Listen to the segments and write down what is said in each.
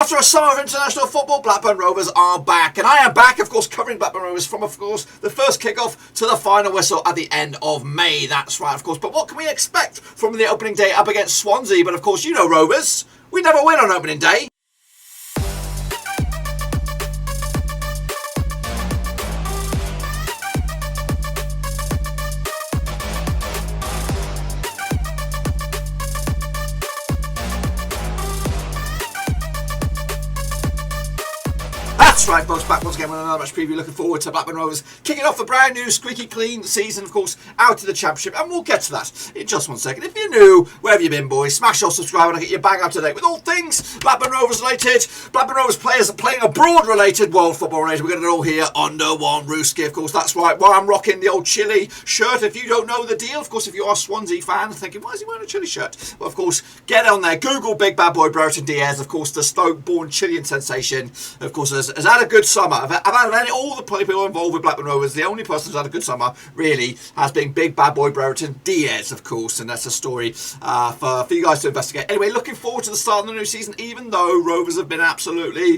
After a summer of international football, Blackburn Rovers are back. And I am back, of course, covering Blackburn Rovers from, of course, the first kick-off to the final whistle at the end of May. That's right, of course. But what can we expect from the opening day up against Swansea? But, of course, you know Rovers. We never win on opening day. That's right, folks, back once again with another match preview. Looking forward to Blackburn Rovers kicking off the brand new squeaky clean season, of course, out of the Championship, and we'll get to that in just 1 second. If you're new, where have you been, boys? Smash your subscribe and I'll get you bang up to date with all things Blackburn Rovers related, Blackburn Rovers players playing abroad related, world football related. We're going to do it all here under one rooski, of course. That's right, why I'm rocking the old Chile shirt. If you don't know the deal, of course, if you are a Swansea fan thinking, why is he wearing a Chile shirt? Well, of course, get on there, Google Big Bad Boy Brereton Diaz, of course, the Stoke-born Chilean sensation, of course, has had a good summer. I've had all the people involved with Blackburn Rovers. The only person who's had a good summer, really, has been Big Bad Boy Brereton Diaz, of course, and that's a story for you guys to investigate. Anyway, looking forward to the start of the new season, even though Rovers have been absolutely,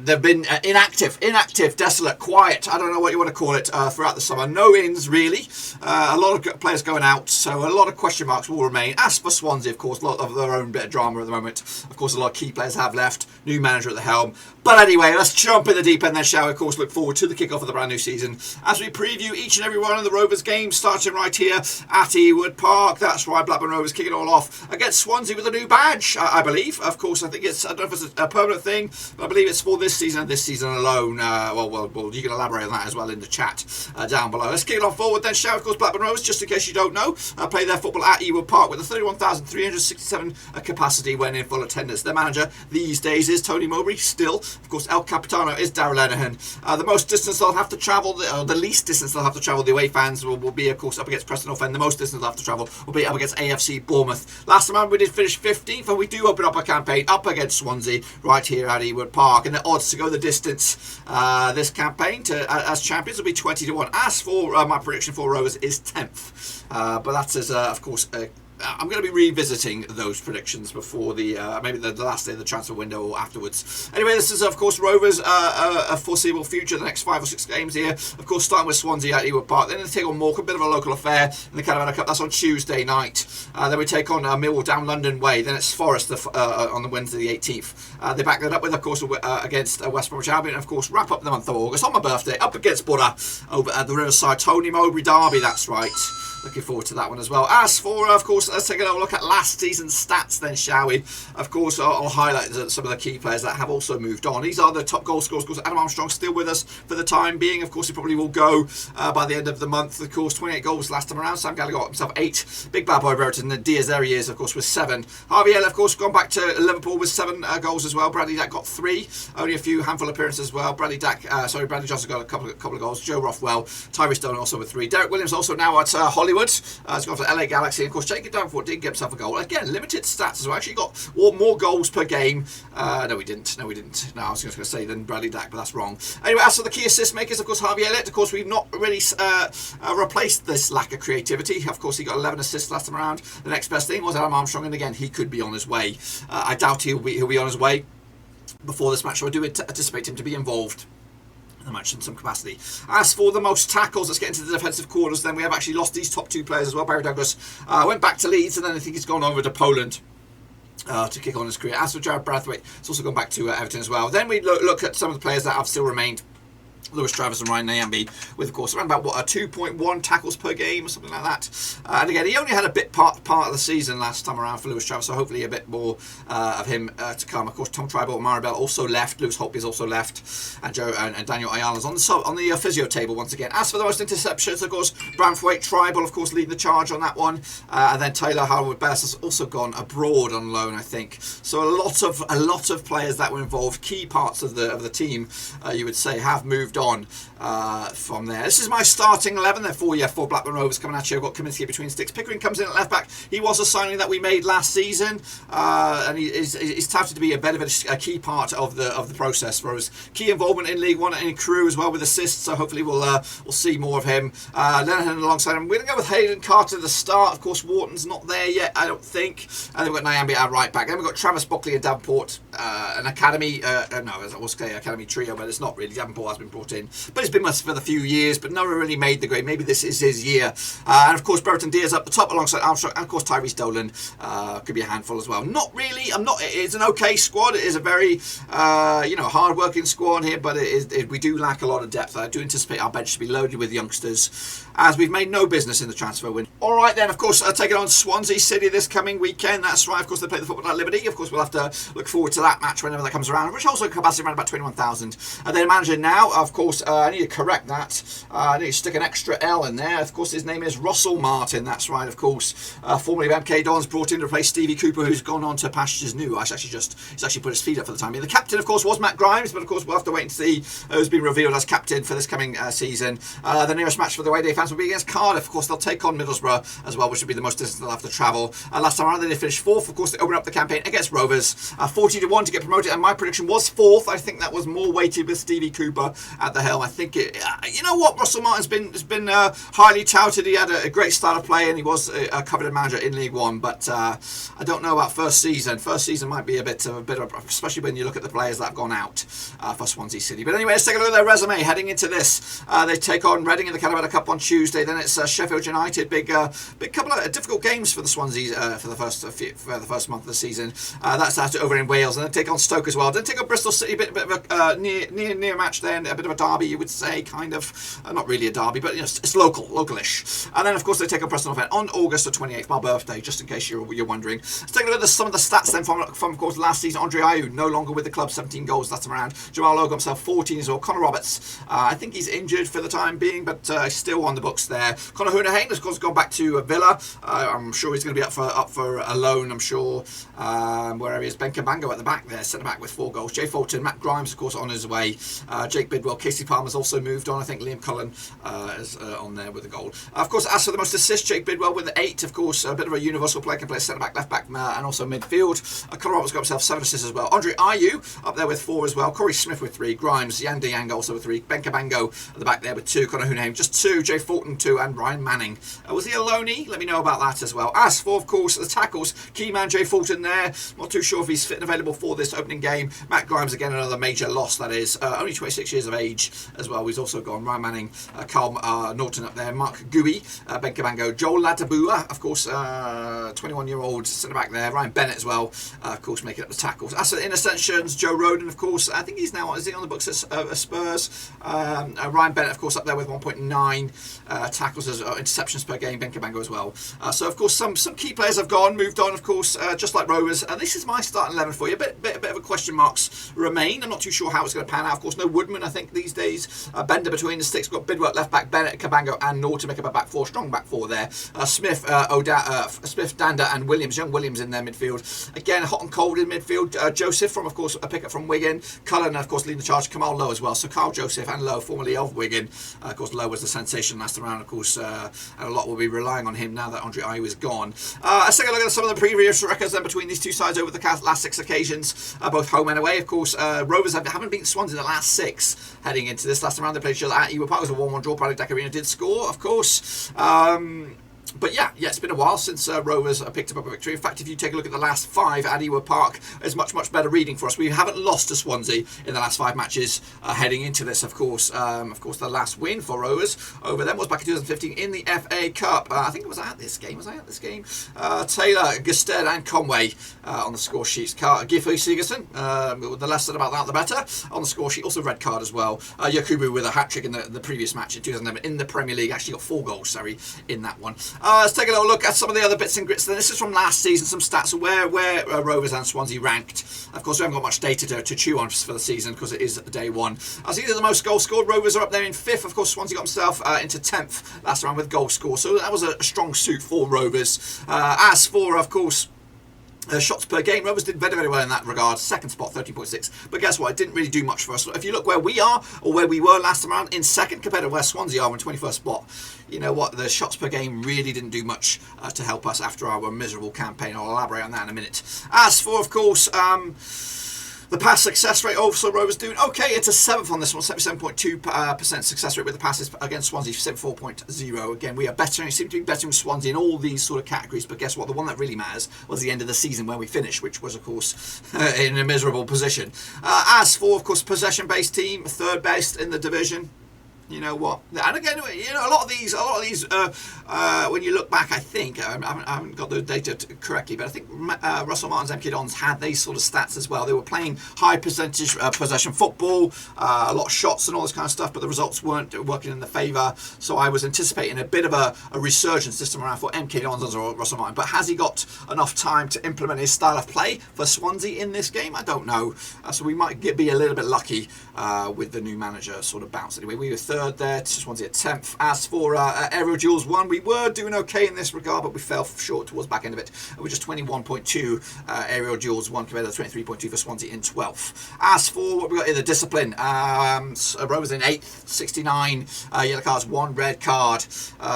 they've been inactive, desolate, quiet, I don't know what you want to call it, throughout the summer. No ins, really. A lot of players going out, so a lot of question marks will remain. As for Swansea, of course, a lot of their own bit of drama at the moment. Of course, a lot of key players have left, new manager at the helm. But anyway, let's jump in the deep end then, shall we? Of course, look forward to the kickoff of the brand new season as we preview each and every one of the Rovers games, starting right here at Ewood Park. That's right, Blackburn Rovers kicking it all off against Swansea with a new badge, I believe. Of course, I think I don't know if it's a permanent thing, but I believe it's for this season and this season alone. Well, you can elaborate on that as well in the chat down below. Let's kick it on forward then, shall we? Of course, Blackburn Rovers, just in case you don't know, play their football at Ewood Park with a 31,367 capacity when in full attendance. Their manager these days is Tony Mowbray, still. Of course, El Capitano is Darrell Lenihan. The most distance they'll have to travel, the least distance they'll have to travel, the away fans will be, of course, up against Preston North End. The most distance they'll have to travel will be up against AFC Bournemouth. Last time we did finish 15th, and we do open up a campaign up against Swansea right here at Ewood Park. And the odds to go the distance this campaign as champions will be 20-1. As for my prediction for Rovers is 10th. But that is, of course, I'm going to be revisiting those predictions before the maybe the last day of the transfer window or afterwards. Anyway, this is, of course, Rovers a foreseeable future, the next 5 or 6 games here. Of course, starting with Swansea at Ewood Park. Then they take on Morecambe, a bit of a local affair in the Comparative Cup. That's on Tuesday night. Then we take on Millwall down London way. Then it's Forest on the Wednesday the 18th. They back that up with, of course, against West Bromwich Albion. And, of course, wrap up the month of August on my birthday up against Borough over at the Riverside Tony Mowbray derby. That's right. Looking forward to that one as well. As for, of course, let's take a look at last season's stats then, shall we? Of course, I'll highlight some of the key players that have also moved on. These are the top goal scorers. Of course, Adam Armstrong still with us for the time being. Of course, he probably will go by the end of the month. Of course, 28 goals last time around. Sam Gallagher got himself 8. Big Bad Boy Brereton, and Diaz, there he is, of course, with 7. Harvey Elliott, of course, gone back to Liverpool with 7 goals as well. Bradley Dack got 3. Only a few handful appearances as well. Bradley Johnson got a couple of goals. Joe Rothwell, Tyree Stone also with 3. Derek Williams also now at Hollywood. He's gone for LA Galaxy. And of course, Jacob Danforth did get himself a goal. Again, limited stats as well. Actually got more goals per game. No, we didn't. No, I was just going to say than Bradley Dack, but that's wrong. Anyway, as for the key assist makers, of course, Harvey Elliott. Of course, we've not really replaced this lack of creativity. Of course, he got 11 assists last time around. The next best thing was Adam Armstrong, and again, he could be on his way. I doubt he'll be on his way before this match, so I do anticipate him to be involved the match in some capacity. As for the most tackles, let's get into the defensive quarters. Then we have actually lost these top 2 players as well. Barry Douglas went back to Leeds, and then I think he's gone over to Poland to kick on his career. As for Jared Brathwaite, he's also gone back to Everton as well. Then we look at some of the players that have still remained. Lewis Travers and Ryan Nyambi with, of course, around about 2.1 tackles per game or something like that. And again, he only had a bit part of the season last time around for Lewis Travers, so hopefully a bit more of him to come. Of course, Tom Tribal, Maribel also left. Lewis Holtby's also left, and Daniel Ayala's on the physio table once again. As for the most interceptions, of course, Branthwaite, Tribal, of course, leading the charge on that one, and then Taylor Harwood-Best has also gone abroad on loan, I think. So a lot of players that were involved, key parts of the team, you would say, have moved moved on from there. This is my starting 11 there for Blackburn Rovers coming at you. I've got Kaminsky between sticks. Pickering comes in at left back. He was a signing that we made last season, and he's touted to be a bit of a key part of the process for us. Key involvement in League One and in Crew as well with assists, so hopefully we'll see more of him. Lenihan alongside him. We're going to go with Hayden Carter at the start. Of course, Wharton's not there yet, I don't think. And then we've got Nyambi at right back. Then we've got Travis Buckley and Davenport, an academy, I was say academy trio, but it's not really. Davenport has been brought in, but he's been with us for the few years, but never really made the grade. Maybe this is his year. And of course, Brereton Diaz up the top alongside Armstrong, and of course Tyrese Dolan could be a handful as well. Not really. It's an okay squad. It is a very hard-working squad here, but we do lack a lot of depth. I do anticipate our bench to be loaded with youngsters, as we've made no business in the transfer window. All right then, of course, taking on Swansea City this coming weekend. That's right. Of course, they play the Football at Liberty. Of course, we'll have to look forward to that match whenever that comes around, which also capacity around about 21,000. And then manager now, of course, I need to correct that. I need to stick an extra L in there. Of course, his name is Russell Martin. That's right. Of course, formerly of MK Dons, brought in to replace Stevie Cooper, who's gone on to pastures new. He's actually put his feet up for the time being. The captain, of course, was Matt Grimes, but of course, we'll have to wait and see who's been revealed as captain for this coming season. The nearest match for the away day fans will be against Cardiff. Of course, they'll take on Middlesbrough as well, which would be the most distance they'll have to travel. Last time around, they did finish 4th. Of course, they opened up the campaign against Rovers, 40-1 to get promoted, and my prediction was 4th. I think that was more weighted with Stevie Cooper at the helm. I think you know what, Russell Martin's been highly touted. He had a great start of play, and he was a coveted manager in League One. But I don't know about first season. First season might be a bit of, especially when you look at the players that have gone out for Swansea City. But anyway, let's take a look at their resume heading into this. They take on Reading in the Carabao Cup on Tuesday. Then it's Sheffield United. Big couple of difficult games for the Swansea for the first month of the season. That's over in Wales, and then take on Stoke as well. Then take on Bristol City. A bit of a near match there, a bit of a derby, you would say, kind of. Not really a derby, but it's localish. And then of course they take on Preston North End on August the 28th, my birthday, just in case you're wondering. Let's take a look at some of the stats then from of course last season. Andre Ayew no longer with the club, 17 goals last time around. Jamal Logan himself 14 as well. Connor Roberts, I think he's injured for the time being, but still on the books there. Conor Hoonahane has of course gone back to Villa. I'm sure he's going to be up for a loan, I'm sure. Wherever he is. Ben Cabango at the back there, centre back with 4 goals. Jay Fulton, Matt Grimes of course on his way. Jake Bidwell, Casey Palmer's also moved on. I think Liam Cullen is on there with a goal. Of course, as for the most assists, Jake Bidwell with 8. Of course, a bit of a universal player, can play centre back, left back, and also midfield. Conor Roberts got himself 7 assists as well. Andre Ayew up there with 4 as well. Corey Smith with 3. Grimes, Yan Diang also with 3. Ben Cabango at the back there with 2. Conor Hoonahane just 2. Jay Fulton 2, and Ryan Manning. Was he a loanee? Let me know about that as well. As for, of course, the tackles, key man Jay Fulton there. Not too sure if he's fit and available for this opening game. Matt Grimes, again, another major loss, that is. Only 26 years of age as well. He's also gone. Ryan Manning, Carl Norton up there. Mark Gooey, Ben Cabango. Joel Latabua, of course, 21-year-old centre back there. Ryan Bennett as well, of course, making up the tackles. As for the interceptions, Joe Roden, of course, I think he's now, is he on the books at Spurs? Ryan Bennett, of course, up there with 1.9 tackles as interceptions per game. Ben Cabango as well. So, of course, some key players have moved on, of course, just like Rovers. This is my starting 11 for you. A bit of a question marks remain. I'm not too sure how it's going to pan out. Of course, no Woodman, I think, these days. Bender between the sticks. Got Bidwell at left back, Bennett, Cabango, and Norton make up a back 4. Strong back 4 there. Smith, Smith, Danda, and Williams. Young Williams in their midfield. Again, hot and cold in midfield. Joseph from, of course, a pickup from Wigan. Cullen, of course, leading the charge. Kamal Lowe as well. So Carl Joseph and Lowe, formerly of Wigan. Of course, Lowe was the sensation last round, of course, and a lot will be relying on him now that Andre Ayew is gone. Let's take a look at some of the previous records then between these two sides over the last 6 occasions, both home and away. Of course, Rovers haven't beaten Swansea in the last 6 heading into this. Last time around they played each other at Ewood Park. It was a 1-1 draw. Paddy Dacarina did score, of course. But yeah, it's been a while since Rovers picked up a victory. In fact, if you take a look at the last 5 at Ewood Park, it's much better reading for us. We haven't lost to Swansea in the last 5 matches heading into this, of course. The last win for Rovers over them was back in 2015 in the FA Cup. I think it was at this game. Taylor, Gusted and Conway on the score sheets. Giffey Sigerson, the less said about that, the better. On the score sheet, also red card as well. Yakubu with a hat-trick in the previous match in 2011 in the Premier League. Actually got 4 goals, in that one. Let's take a little look at some of the other bits and grits. Then this is from last season, some stats of where Rovers and Swansea ranked. Of course, we haven't got much data to chew on for the season because it is day 1. As either the most goals scored, Rovers are up there in 5th. Of course, Swansea got himself into 10th last round with goals scored. So that was a strong suit for Rovers. As for, of course, Shots per game, Rovers did very, very well in that regard. Second spot, 13.6. But guess what? It didn't really do much for us. If you look where we are, or where we were last time around, in second compared to where Swansea are in 21st spot, you know what? The shots per game really didn't do much to help us after our miserable campaign. I'll elaborate on that in a minute. As for, of course, the pass success rate, also Rovers doing okay. It's a 7th on this one, 77.2% success rate with the passes against Swansea, 74.0. Again, we are bettering, seem to be bettering Swansea in all these sort of categories. But guess what? The one that really matters was the end of the season where we finished, which was, of course, in a miserable position. As for, of course, possession-based team, third best in the division. You know what? And again, you know, a lot of these, when you look back, I think I haven't got the data correctly, but I think Russell Martin's MK Dons had these sort of stats as well. They were playing high percentage possession football, a lot of shots and all this kind of stuff, but the results weren't working in the favour. So I was anticipating a bit of a resurgence this time around for MK Dons or Russell Martin. But has he got enough time to implement his style of play for Swansea in this game? I don't know. So we might be a little bit lucky with the new manager sort of bounce. Anyway, we were third there, Swansea at 10th. As for aerial duels 1, we were doing okay in this regard, but we fell short towards the back end of it. We're just 21.2 aerial duels 1 compared to 23.2 for Swansea in 12th. As for what we got in the discipline, Rovers in 8th, 69 yellow cards, 1 red card.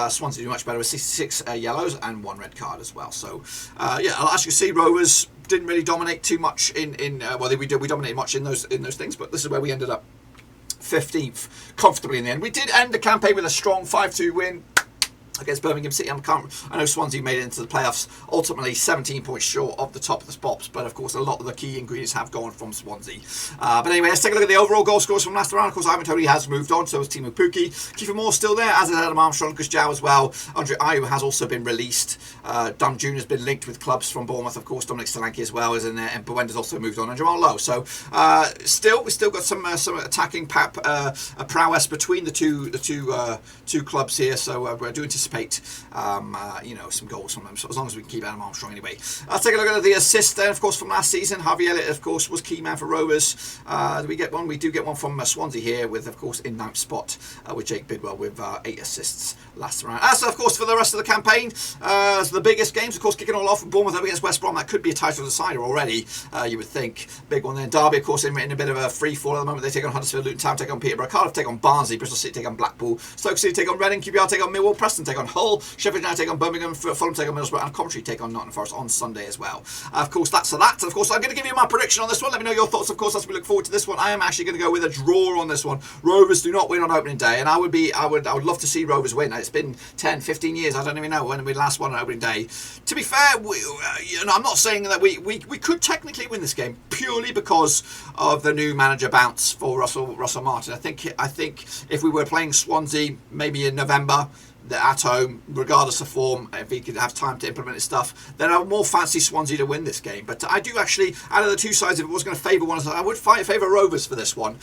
Swansea doing much better with 66 yellows and 1 red card as well. So yeah, as you can see, Rovers didn't really dominate too much well, we dominated much in those things, but this is where we ended up 15th comfortably in the end. We did end the campaign with a strong 5-2 win against Birmingham City. I know Swansea made it into the playoffs, ultimately 17 points short of the top of the spots, but of course a lot of the key ingredients have gone from Swansea. But anyway, let's take a look at the overall goal scorers from last round. Of course, Ivan Toney has moved on, so has Timo Pukki. Kiefer Moore still there, as is Adam Armstrong, Gus Jow as well. Andre Ayew has also been released. Dunn Jr. has been linked with clubs from Bournemouth, of course. Dominic Solanke as well is in there, and Buenda's also moved on, and Jamal Lowe. So we still got some attacking prowess between the two clubs here. So I do anticipate you know, some goals from them, so as long as we can keep Adam Armstrong anyway. Let's take a look at the assists then, of course, from last season. Harvey Elliott, of course, was key man for Rovers. Do we get one? We do get one from Swansea here with, of course, in 9th spot with Jake Bidwell with 8 assists last round. As of course, for the rest of the campaign, so the biggest games, of course, kicking all off with Bournemouth up against West Brom. That could be a title decider already, you would think. Big one then. Derby, of course, in a bit of a free fall at the moment. They take on Huddersfield, Luton Town take on Peterborough, Cardiff take on Barnsley, Bristol City take on Blackpool, Stoke City take on Reading, QPR take on Millwall, Preston take on Hull, Sheffield United take on Birmingham, Fulham take on Middlesbrough, and Coventry take on Nottingham Forest on Sunday as well. Of course, that's that. Of course, I'm going to give you my prediction on this one. Let me know your thoughts, of course, as we look forward to this one. I am actually going to go with a draw on this one. Rovers do not win on opening day, and I would love to see Rovers win. It's been 10, 15 years. I don't even know when we last won on opening day. To be fair, I'm not saying that we could technically win this game purely because of the new manager bounce for Russell Martin. I think if we were playing Swansea maybe in November, at home, regardless of form, if he could have time to implement his stuff, then I would more fancy Swansea to win this game. But I do actually, out of the two sides, if it was going to favour one, I would favour Rovers for this one,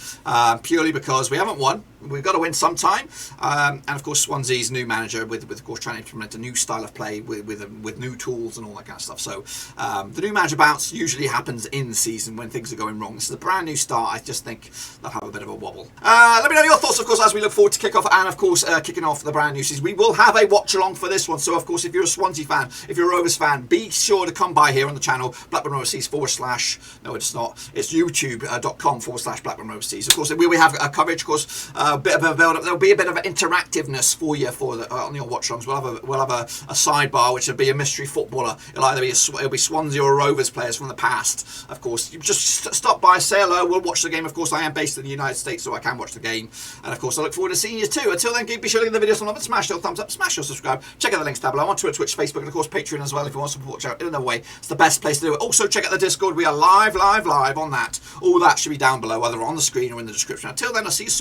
purely because we haven't won. We've got to win sometime, and of course Swansea's new manager with of course trying to implement a new style of play with new tools and all that kind of stuff. So the new manager bounce usually happens in season when things are going wrong. This is a brand new start. I just think they'll have a bit of a wobble. Let me know your thoughts, of course, as we look forward to kick off, and of course kicking off the brand new season. We will have a watch along for this one. So of course, if you're a Swansea fan, if you're a Rovers fan, be sure to come by here on the channel, Blackburn Rovers / no, it's not. It's youtube.com / Blackburn Rovers. Of course, we have a coverage, of course, a bit of a build up. There'll be a bit of interactiveness for you on your watch alongs. We'll have a sidebar which will be a mystery footballer. It'll be Swansea or Rovers players from the past. Of course, you just stop by, say hello. We'll watch the game. Of course, I am based in the United States, so I can watch the game. And of course, I look forward to seeing you too. Until then, be sure to give the video some love and smash your thumbs up, smash your subscribe. Check out the links down below on Twitter, Twitch, Facebook, and of course Patreon as well if you want to support the channel in another way. It's the best place to do it. Also, check out the Discord. We are live on that. All that should be down below, either on the screen or in the description. Until then, I'll see you soon.